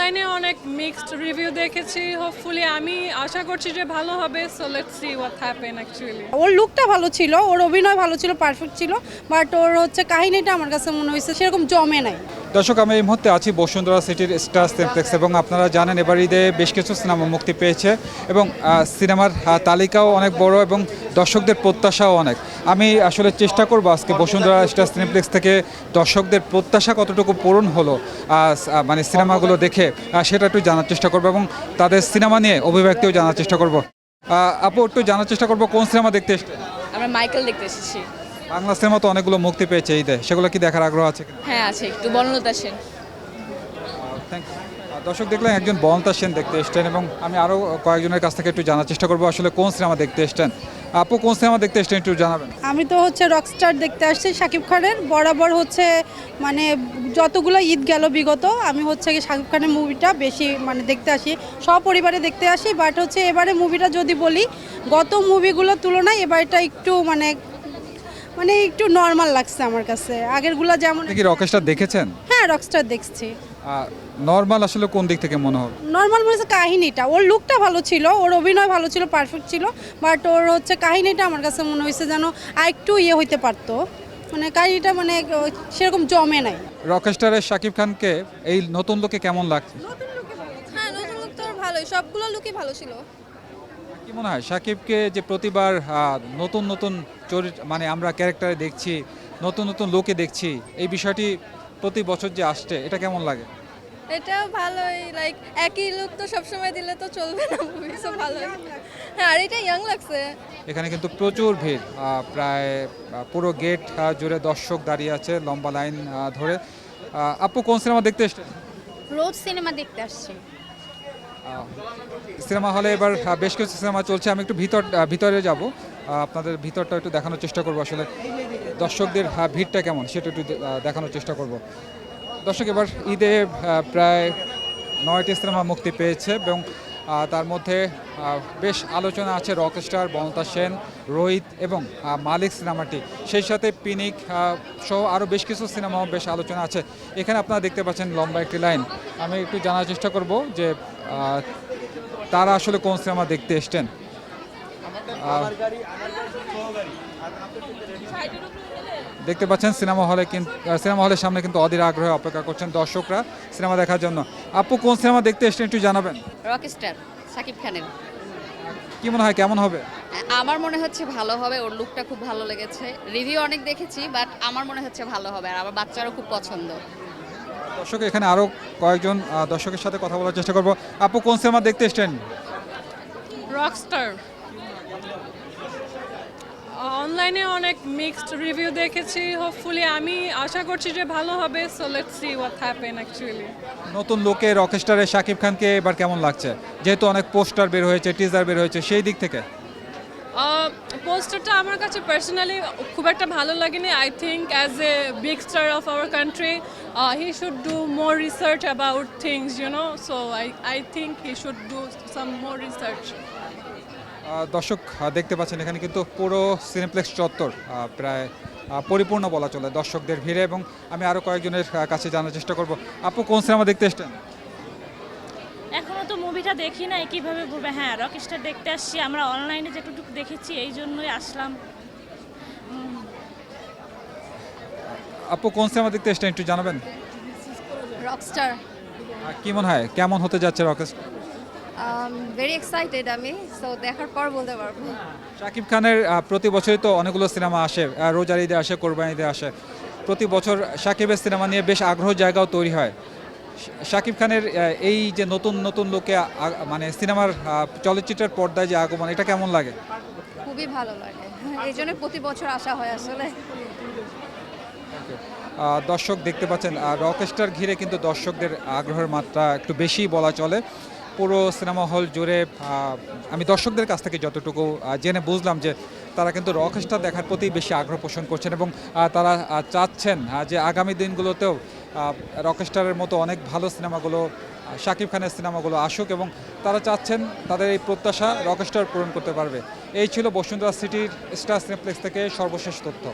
অনলাইনে অনেক mixed review দেখেছি। হোপফুলি আমি আশা করছি যে ভালো হবে। So let's see what happen actually. ওর লুকটা ভালো ছিল, ওর অভিনয় ভালো ছিল, পারফেক্ট ছিল, বাট ওর কাহিনীটা আমার কাছে মনে হয়েছে সেরকম জমে নাই। দর্শক, আমি এই মুহূর্তে আছি বসুন্ধরা সিটির স্টার সিনেপ্লেক্স এবং আপনারা জানেন এবার ঈদে বেশ কিছু সিনেমা মুক্তি পেয়েছে এবং সিনেমার তালিকাও অনেক বড় এবং দর্শকদের প্রত্যাশাও অনেক। আমি আসলে চেষ্টা করব আজকে বসুন্ধরা স্টার সিনেপ্লেক্স থেকে দর্শকদের প্রত্যাশা কতটুকু পূরণ হলো মানে সিনেমাগুলো দেখে সেটা একটু জানার চেষ্টা করব এবং তাদের সিনেমা নিয়ে অভিব্যক্তিও জানার চেষ্টা করব। আপু, একটু জানার চেষ্টা করব কোন সিনেমা দেখতে এসেছেন? আমরা মাইকেল দেখতে এসেছি। বাংলা সিনেমা তো অনেকগুলো মুক্তি পেয়েছে ঈদে, সেগুলো কি দেখার আগ্রহ আছে? হ্যাঁ আছে, একটু বর্ণলতা সেন। Thank you. দর্শক, দেখলেন একজন বনতা সেন দেখতে এসছেন এবং আমি আরও কয়েকজনের কাছ থেকে একটু জানার চেষ্টা করবো আসলে কোন সিনেমা দেখতে এসছেন। আপু, কোন সিনেমা দেখতে এসছেন একটু জানাবেন। আমি তো রকস্টার দেখতে আসছি শাকিব খানের। বরাবর মানে যতগুলো ঈদ গেল বিগত, আমি শাকিব খানের মুভিটা বেশি মানে দেখতে আসি, সপরিবারে দেখতে আসি। বাট এবারে মুভিটা যদি বলি, গত মুভিগুলোর তুলনায় এবারটা একটু মানে মানে একটু নর্মাল লাগছে আমার কাছে। আগেরগুলো যেমন আপনি কি রকস্টার দেখেছেন? হ্যাঁ, রকস্টার দেখছি। নর্মাল আসলে কোন দিক থেকে মনে হয়? নর্মাল মনে হচ্ছে কাহিনীটা, ওর লুকটা ভালো ছিল, ওর অভিনয় ভালো ছিল, পারফেক্ট ছিল, বাট ওর কাহিনীটা আমার কাছে মনে হয়েছে যেন আরেকটু হইতে পারতো। মানে কাহিনীটা মানে সেরকম জমে নাই। রকস্টারের শাকিব খানকে এই নতুন লুকে কেমন লাগছে? হ্যাঁ, নতুন লুক তো ভালোই, সবগুলো লুকই ভালো ছিল। কি মনে হয় শাকিবকে যে প্রতিবার নতুন নতুন চরিত্র মানে আমরা ক্যারেক্টারে দেখছি, নতুন নতুন লোকে দেখছি, এই বিষয়টি প্রতি বছর যে আসছে এটা কেমন লাগে? এটা ভালোই, লাইক একই লুক তো সবসময় দিলে তো চলবে না, মুভি সব ভালোই। হ্যাঁ, আর এটা ইয়াং লাগছে। এখানে কিন্তু প্রচুর ভিড়, প্রায় পুরো গেট জুড়ে দর্শক দাঁড়িয়ে আছে লম্বা লাইন ধরে। আপু, কোন সিনেমা দেখতে এসছেন? রোজ সিনেমা দেখতে আসছি। সিনেমা হলে এবার বেশ কিছু সিনেমা চলছে, আমি একটু ভিতরে যাব, আপনাদের ভিতরটা একটু দেখানোর চেষ্টা করব আসলে দর্শকদের ভিড়টা কেমন সেটা একটু দেখানোর চেষ্টা করব। দর্শক, এবার ঈদে প্রায় 9টি সিনেমা মুক্তি পেয়েছে এবং তার মধ্যে বেশ আলোচনা আছে রকস্টার, বনতা সেন, রোহিত এবং মালিক সিনেমাটি, সেই সাথে পিনিক সহ আরও বেশ কিছু সিনেমাও বেশ আলোচনা আছে। এখানে আপনারা দেখতে পাচ্ছেন লম্বা একটি লাইন। আমি একটু জানার চেষ্টা করব যে তারা আসলে কোন সিনেমা দেখতে এসছেন। দেখতে পাচ্ছেন সিনেমা হলের সামনে কিন্তু অধীর আগ্রহে অপেক্ষা করছেন দর্শকরা সিনেমা দেখার জন্য। আপু, কোন সিনেমা দেখতে এসছেন একটু জানাবেন। রকস্টার শাকিব খানের। কি মনে হয় কেমন হবে? আমার মনে হচ্ছে ভালো হবে, ওর লুকটা খুব ভালো লেগেছে। রিভিউ অনেক দেখেছি, বাট আমার মনে হচ্ছে ভালো হবে, আর আমার বাচ্চারও খুব পছন্দ। দর্শক, এখানে আরও কয়েকজন দর্শকের সাথে কথা বলার চেষ্টা করব। আপু, কোন সিনেমা দেখতে এসছেন? রকস্টার। অনলাইনে অনেক মিক্সড রিভিউ দেখেছি। হোপফুলি আমি আশা করছি যে ভালো হবে। So let's see what happen actually. নতুন লোকে রকস্টারে শাকিব খানকে এবার কেমন লাগছে, যেহেতু অনেক পোস্টার বের হয়েছে, টিজার বের হয়েছে, সেই দিক থেকে? পোস্টারটা আমার কাছে পার্সোনালি খুব একটা ভালো লাগেনি। I think as a big star of our country he should do more research about things, so I think he should do some more research. দর্শক, দেখতে পাচ্ছেন এখানে কিন্তু পুরো সিনেপ্লেক্স চত্বর প্রায় পরিপূর্ণ বলা চলে দর্শকদের ভিড়ে এবং আমি আরও কয়েকজনের কাছে জানার চেষ্টা করব। আপু, কোন সিনেমা দেখতে এসছেন? এখনো তো মুভিটা দেখি নাই, কিভাবে বলবে। হ্যাঁ, রকস্টার দেখতে আসছি, আমরা অনলাইনে যেটুকু দেখেছি এই জন্যই আসলাম। আপু, কোন সিনেমা দেখতে এসছেন একটু জানাবেন। রকস্টার। কি মনে হয় কেমন হতে যাচ্ছে রকস্টার? ভেরি এক্সাইটেড আমি, সো দেখার পর বলতে পারবো। শাকিব খানের প্রতি বছরই তো অনেকগুলো সিনেমা আসে, রোজার ঈদে আসে, কোরবানি ঈদে আসে। প্রতি বছর শাকিবের সিনেমা নিয়ে বেশ আগ্রহ জায়গাও তৈরি হয়। শাকিব খানের এই যে নতুন নতুন লোকে মানে সিনেমার চলচ্চিত্রের পর্দায় যে আগমন, এটা কেমন লাগে? খুবই ভালো লাগে, এই জন্য প্রতি বছর আসা হয় আসলে। দর্শক, দেখতে পাচ্ছেন রকস্টার ঘিরে কিন্তু দর্শকদের আগ্রহের মাত্রা একটু বেশি বলা চলে। পুরো সিনেমা হল জুড়ে আমি দর্শকদের কাছ থেকে যতটুকু জেনে বুঝলাম যে তারা কিন্তু রকস্টার দেখার প্রতি বেশি আগ্রহ পোষণ করছেন এবং তারা চাচ্ছেন যে আগামী দিনগুলোতেও রকস্টারের মতো অনেক ভালো সিনেমাগুলো, শাকিব খানের সিনেমাগুলো আসুক এবং তারা চাচ্ছেন তাদের এই প্রত্যাশা রকস্টার পূরণ করতে পারবে। এই ছিল বসুন্ধরা সিটির স্টার সিনেপ্লেক্স থেকে সর্বশেষ তথ্য।